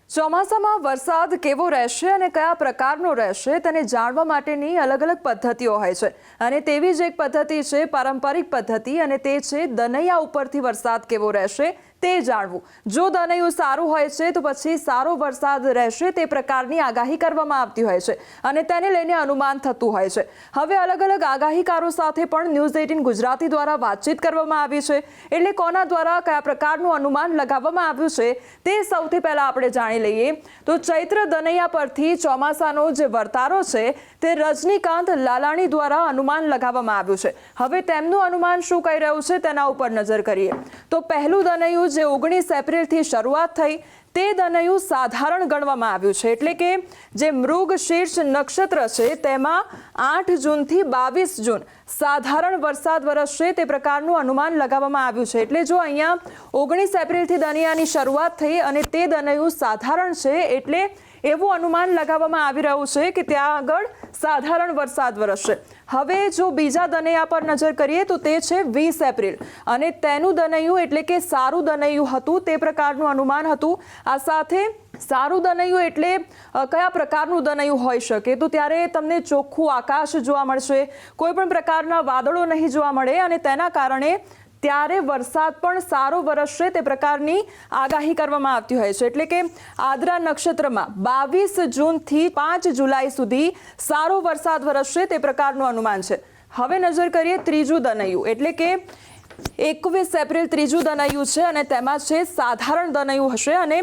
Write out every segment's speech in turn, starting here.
ચોમાસામાં વરસાદ કેવો રહેશે અને કયા પ્રકારનો રહેશે તેને જાણવા માટેની અલગ અલગ પદ્ધતિઓ હોય છે અને તેવી જ એક પદ્ધતિ છે પારંપરિક પદ્ધતિ અને તે છે દનૈયા ઉપરથી વરસાદ કેવો રહેશે તે જાણવું। જો દનૈયું સારું હોય છે તો પછી સારો વરસાદ રહેશે તે પ્રકારની આગાહી કરવામાં આવતી હોય છે અને તેને લઈને અનુમાન થતું હોય છે। હવે અલગ અલગ આગાહીકારો સાથે પણ ન્યૂઝ 18 ગુજરાતી દ્વારા વાતચીત કરવામાં આવી છે, એટલે કોના દ્વારા કયા પ્રકારનું અનુમાન લગાવવામાં આવ્યું છે તે સૌથી પહેલા આપણે જાણી લઈએ। તો ચૈત્ર દનૈયા પરથી ચોમાસાનો જે વર્તારો છે તે રજનીકાંત લાલાણી દ્વારા અનુમાન લગાવવામાં આવ્યું છે। હવે તેમનું અનુમાન શું કહી રહ્યું છે તેના ઉપર નજર કરીએ તો પહેલું દનૈયું જે 19 એપ્રિલથી શરૂઆત થઈ તે દનૈયું સાધારણ ગણવામાં આવ્યું છે, એટલે કે જે મૃગશીર્ષ નક્ષત્ર છે તેમાં 8 જૂનથી 22 જૂન સાધારણ વરસાદ વરસશે તે પ્રકારનું અનુમાન લગાવવામાં આવ્યું છે। એટલે જો અહીંયા 19 એપ્રિલથી દનૈયાની શરૂઆત થઈ અને તે દનૈયું સાધારણ છે એટલે એવું અનુમાન લગાવવામાં આવી રહ્યું છે કે ત્યાં આગળ સાધારણ વરસાદ વરસશે। હવે જો બીજા દનૈયા પર નજર કરીએ તો તે છે 20 એપ્રિલ અને તેનું દનૈયું એટલે કે સારું દનૈયું હતું તે પ્રકારનું અનુમાન હતું। આ સાથે સારું દનૈયું એટલે કયા પ્રકારનું દનૈયું હોઈ શકે તો ત્યારે તમને ચોખ્ખું આકાશ જોવા મળશે, કોઈ પણ પ્રકારના વાદળો નહીં જોવા મળે અને તેના કારણે ત્યારે વરસાદ પણ સારો વરસશે તે પ્રકારની આગાહી કરવામાં આવતી હોય છે। એટલે કે આદ્રા નક્ષત્રમાં 22 જૂનથી 5 જુલાઈ સુધી સારો વરસાદ વરસશે તે પ્રકારનું અનુમાન છે। હવે નજર કરીએ ત્રીજું દનૈયું એટલે કે 21 એપ્રિલ ત્રીજું દનૈયું છે અને તેમાં છે સાધારણ દનૈયું હશે અને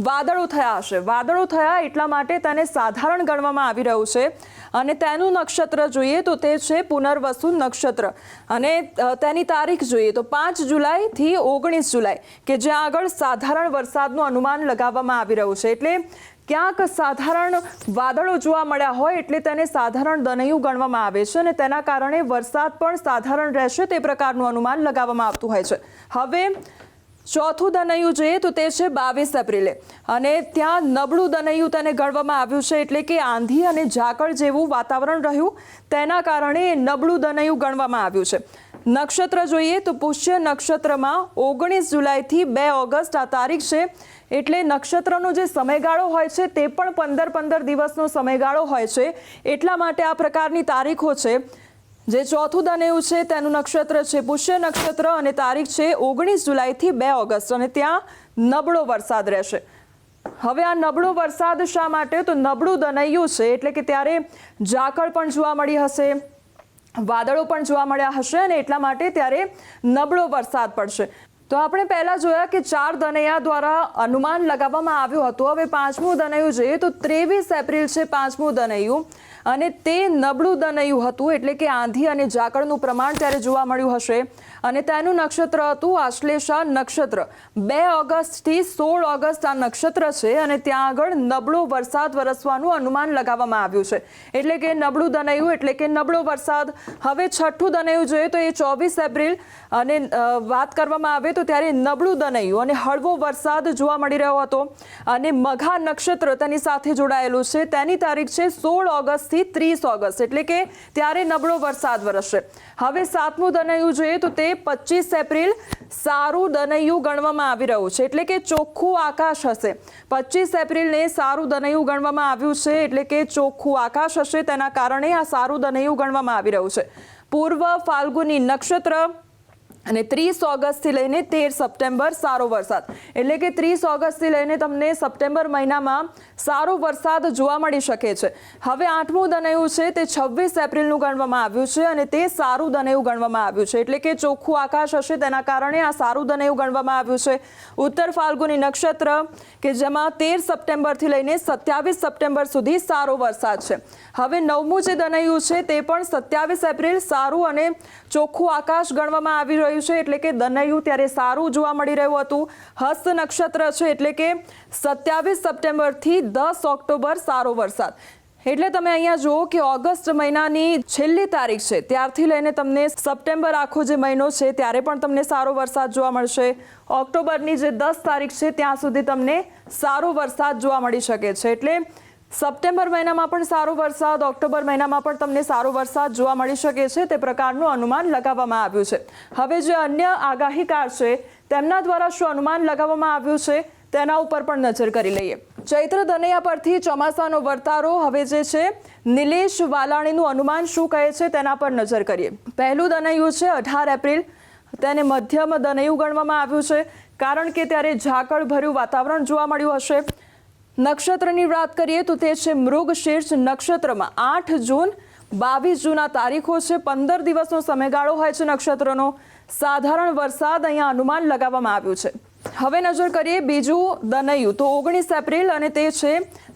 વાદળો થયા હશે। વાદળો થયા એટલા માટે તેને સાધારણ ગણવામાં આવી રહ્યું છે અને તેનું નક્ષત્ર જોઈએ તો તે છે પુનર્વસુ નક્ષત્ર અને તેની તારીખ જોઈએ તો 5 જુલાઈથી 19 જુલાઈ કે જ્યાં આગળ સાધારણ વરસાદનું અનુમાન લગાવવામાં આવી રહ્યું છે। એટલે ક્યાંક સાધારણ વાદળો જોવા મળ્યા હોય એટલે તેને સાધારણ દનૈયું ગણવામાં આવે છે અને તેના કારણે વરસાદ પણ સાધારણ રહેશે તે પ્રકારનું અનુમાન લગાવવામાં આવતું હોય છે। હવે ચોથું દનૈયું જોઈએ તો તે છે 22 એપ્રિલે અને ત્યાં નબળું દનૈયું તેને ગણવામાં આવ્યું છે, એટલે કે આંધી અને ઝાકળ જેવું વાતાવરણ રહ્યું તેના કારણે નબળું દનૈયું ગણવામાં આવ્યું છે। નક્ષત્ર જોઈએ તો પુષ્ય નક્ષત્રમાં 19 જુલાઈથી 2 ઓગસ્ટ આ તારીખ છે, એટલે નક્ષત્રનો જે સમયગાળો હોય છે તે પણ 15 દિવસનો સમયગાળો હોય છે, એટલા માટે આ પ્રકારની તારીખો છે। જે ચોથું દનૈયું છે તેનું નક્ષત્ર છે પુષ્ય નક્ષત્ર અને તારીખ છે 19 જુલાઈથી 2 ઓગસ્ટ અને ત્યાં નબળો વરસાદ રહેશે। હવે આ નબળો વરસાદ શા માટે તો નબળું દનૈયું છે એટલે કે ત્યારે ઝાકળ પણ જોવા મળી હશે, વાદળો પણ જોવા મળ્યા હશે અને એટલા માટે ત્યારે નબળો વરસાદ પડશે। તો આપણે પહેલા જોયા કે 4 દનૈયા દ્વારા અનુમાન લગાવવામાં આવ્યું હતું। હવે પાંચમું દનૈયું જોઈએ તો 23 એપ્રિલ છે પાંચમું દનૈયું અને તે નબળું દનૈયું હતું, એટલે કે આંધી અને ઝાકળનું પ્રમાણ ત્યારે જોવા મળ્યું હશે અને તેનું નક્ષત્ર હતું આશ્લેષા નક્ષત્ર। 2 ઓગસ્ટથી 16 ઓગસ્ટ આ નક્ષત્ર છે અને ત્યાં આગળ નબળો વરસાદ વરસવાનું અનુમાન લગાવવામાં આવ્યું છે, એટલે કે નબળું દનૈયું એટલે કે નબળો વરસાદ। હવે છઠ્ઠું દનૈયું જોઈએ તો એ 24 એપ્રિલ અને વાત કરવામાં આવે તો ત્યારે નબળું દનૈયું અને હળવો વરસાદ જોવા મળી રહ્યો હતો અને મઘા નક્ષત્ર તેની સાથે જોડાયેલું છે, તેની તારીખ છે 16 ઓગસ્ટથી 30 ઓગસ્ટ એટલે કે ત્યારે નબળો વરસાદ વરસશે। હવે સાતમું દનૈયું જોઈએ તો તે 25 એપ્રિલ સારું દનૈયું ગણવામાં આવી રહ્યું છે, એટલે કે ચોખ્ખું આકાશ હશે। 25 એપ્રિલને સારું દનૈયું ગણવામાં આવ્યું છે, એટલે કે ચોખ્ખું આકાશ હશે તેના કારણે આ સારું દનૈયું ગણવામાં આવી રહ્યું છે। પૂર્વ ફાલ્ગુની નક્ષત્ર અને 30 ઓગસ્ટથી લઈને 13 સપ્ટેમ્બર સારો વરસાદ, એટલે કે 30 ઓગસ્ટથી લઈને તમને સપ્ટેમ્બર મહિનામાં સારો વરસાદ જોવા મળી શકે છે। હવે આઠમું દનૈયું છે તે 26 એપ્રિલનું ગણવામાં આવ્યું છે અને તે સારું દનૈયું ગણવામાં આવ્યું છે, એટલે કે ચોખ્ખું આકાશ હશે તેના કારણે આ સારું દનૈયું ગણવામાં આવ્યું છે। ઉત્તર ફાલ્ગુની નક્ષત્ર કે જેમાં 13 સપ્ટેમ્બરથી લઈને 27 સપ્ટેમ્બર સુધી સારો વરસાદ છે। હવે નવમું જે દનૈયું છે તે પણ 27 એપ્રિલ સારું અને ચોખ્ખું આકાશ ગણવામાં આવી રહ્યું છે, એટલે કે દનૈયું ત્યારે સારું જોવા મળી રહ્યું હતું। હસ્ત નક્ષત્ર છે એટલે કે 27 સપ્ટેમ્બરથી 10 ઓક્ટોબર સારો વરસાદ, એટલે તમે અહીંયા જુઓ કે ઓગસ્ટ મહિનાની છેલ્લી તારીખ છે ત્યારથી લઈને તમને સપ્ટેમ્બર આખો જે મહિનો છે ત્યારે પણ તમને સારો વરસાદ જોવા મળશે। ઓક્ટોબરની જે 10 તારીખ છે ત્યાં સુધી તમને સારો વરસાદ જોવા મળી શકે છે, એટલે સપ્ટેમ્બર મહિનામાં પણ સારો વરસાદ, ઓક્ટોબર મહિનામાં પણ તમને સારો વરસાદ જોવા મળી શકે છે તે પ્રકારનું અનુમાન લગાવવામાં આવ્યું છે। હવે જે અન્ય આગાહીકાર છે તેમના દ્વારા શું અનુમાન લગાવવામાં આવ્યું છે તેના ઉપર પણ નજર કરી લઈએ। ચૈત્ર દનૈયા પરથી ચોમાસાનો વર્તારો હવે જે છે નિલેશ વાલાણીનું અનુમાન શું કહે છે તેના પર નજર કરીએ. પહેલું દનૈયું છે 18 એપ્રિલ. તેને મધ્યમ દનૈયું ગણવામાં આવ્યું છે કારણ કે ત્યારે ઝાકળભર્યું વાતાવરણ જોવા મળ્યું હશે. નક્ષત્રની વાત કરીએ તો તે છે મૃગશીર્ષ નક્ષત્રમાં 8 જૂન 22 જૂન આ તારીખો છે. 15 દિવસનો સમયગાળો હોય છે નક્ષત્રનો. સાધારણ વરસાદ અહીંયા અનુમાન લગાવવામાં આવ્યું છે. હવે નજર કરીએ બીજું દનૈયું તો 19 એપ્રિલ અને તે છે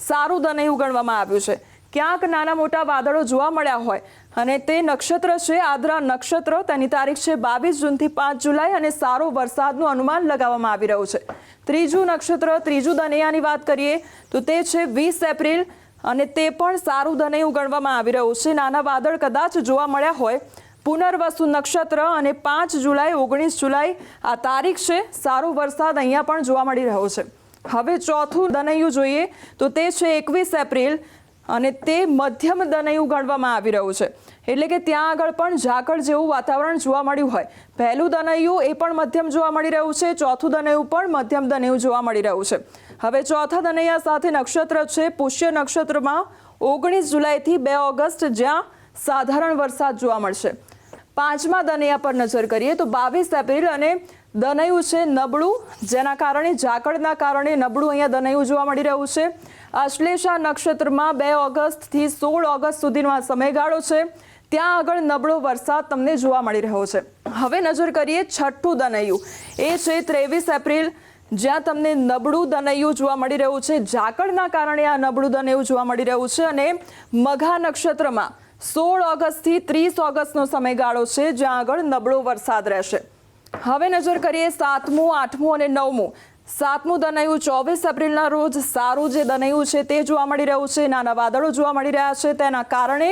સારું દનૈયું ગણવામાં આવ્યું છે. ક્યાંક નાના મોટા વાદળો જોવા મળ્યા હોય અને તે નક્ષત્ર છે આદ્રા નક્ષત્ર. તેની તારીખ છે 22 જૂનથી 5 જુલાઈ અને સારો વરસાદનું અનુમાન લગાવવામાં આવી રહ્યું છે. ત્રીજું નક્ષત્ર ત્રીજું દનૈયાની વાત કરીએ તો તે છે 20 એપ્રિલ અને તે પણ સારું દનૈયું ગણવામાં આવી રહ્યું છે. નાના વાદળ કદાચ જોવા મળ્યા હોય. પુનર્વસુ નક્ષત્ર અને 5 જુલાઈ 19 જુલાઈ આ તારીખ છે. સારો વરસાદ અહીંયા પણ જોવા મળી રહ્યો છે. હવે ચોથું દનૈયું જોઈએ તો તે છે 21 એપ્રિલ અને તે મધ્યમ દનૈયું ગણવામાં આવી રહ્યું છે. એટલે કે ત્યાં આગળ પણ ઝાકળ જેવું વાતાવરણ જોવા મળ્યું હોય. પહેલું દનૈયું એ પણ મધ્યમ જોવા મળી રહ્યું છે. ચોથું દનૈયું પણ મધ્યમ દનૈયું જોવા મળી રહ્યું છે. હવે ચોથા દનૈયા સાથે નક્ષત્ર છે પુષ્ય નક્ષત્રમાં 19 જુલાઈથી 2 ઓગસ્ટ જ્યાં સાધારણ વરસાદ જોવા મળશે. પાંચમા દનૈયા પર નજર કરીએ તો 22 એપ્રિલ અને દનૈયું છે નબળું જેના કારણે ઝાકળના કારણે નબળું અહીંયા દનૈયું જોવા મળી રહ્યું છે. અશ્લેષા નક્ષત્રમાં 2 ઓગસ્ટથી 16 ઓગસ્ટ સુધીનો આ સમયગાળો છે. ત્યાં આગળ નબળો વરસાદ તમને જોવા મળી રહ્યો છે. હવે નજર કરીએ છઠ્ઠું દનૈયું એ છે 23 એપ્રિલ જ્યાં તમને નબળું દનૈયું જોવા મળી રહ્યું છે. ઝાકળના કારણે આ નબળું દનૈયું જોવા મળી રહ્યું છે અને મઘા નક્ષત્રમાં 16 ઓગસ્ટથી 30 ઓગસ્ટનો સમયગાળો છે જ્યાં આગળ નબળો વરસાદ રહેશે. હવે નજર કરીએ 7મું 8મું અને 9મું. 7મું દનૈયું 24 એપ્રિલના રોજ સારું જે દનૈયું છે તે જોવા મળી રહ્યું છે. નાના વાદળો જોવા મળી રહ્યા છે. તેના કારણે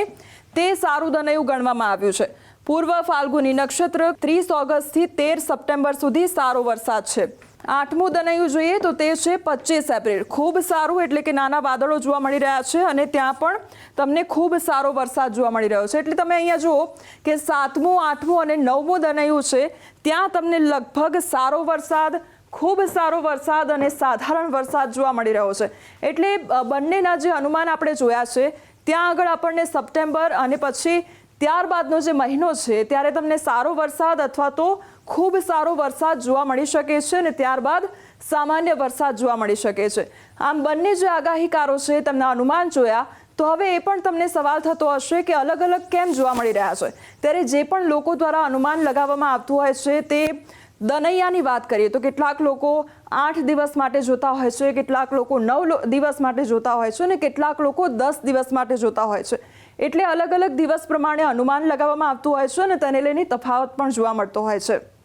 તે સારું દનૈયું ગણવામાં આવ્યું છે. પૂર્વ ફાલ્ગુની નક્ષત્ર 30 ઓગસ્ટથી 13 સપ્ટેમ્બર સુધી સારો વરસાદ છે. 8મું દનૈયું જોઈએ તો તે છે 25 એપ્રિલ. ખૂબ સારું એટલે કે નાના વાદળો જોવા મળી રહ્યા છે અને ત્યાં પણ તમને ખૂબ સારો વરસાદ જોવા મળી રહ્યો છે. એટલે તમે અહીંયા જુઓ કે 7મું 8મું અને 9મું દનૈયું છે ત્યાં તમને લગભગ સારો વરસાદ ખૂબ સારો વરસાદ અને સાધારણ વરસાદ જોવા મળી રહ્યો છે. એટલે બંનેના જે અનુમાન આપણે જોયા છે ત્યાં આગળ આપણને સપ્ટેમ્બર અને પછી ત્યારબાદનો જે મહિનો છે ત્યારે તમને સારો વરસાદ અથવા તો ખૂબ સારો વરસાદ જોવા મળી શકે છે અને ત્યારબાદ સામાન્ય વરસાદ જોવા મળી શકે છે. આમ બંને જે આગાહીકારો છે તેમના અનુમાન જોયા તો હવે એ પણ તમને સવાલ થતો હશે કે અલગ અલગ કેમ જોવા મળી રહ્યા છે. ત્યારે જે પણ લોકો દ્વારા અનુમાન લગાવવામાં આવતું હોય છે તે દનૈયાની વાત કરીએ તો કેટલાક લોકો 8 દિવસ માટે જોતા હોય છે, કેટલાક લોકો 9 દિવસ માટે જોતા હોય છે અને કેટલાક લોકો 10 દિવસ માટે જોતા હોય છે. એટલે અલગ અલગ દિવસ પ્રમાણે અનુમાન લગાવવામાં આવતું હોય છે અને તેને લઈને તફાવત પણ જોવા મળતો હોય છે.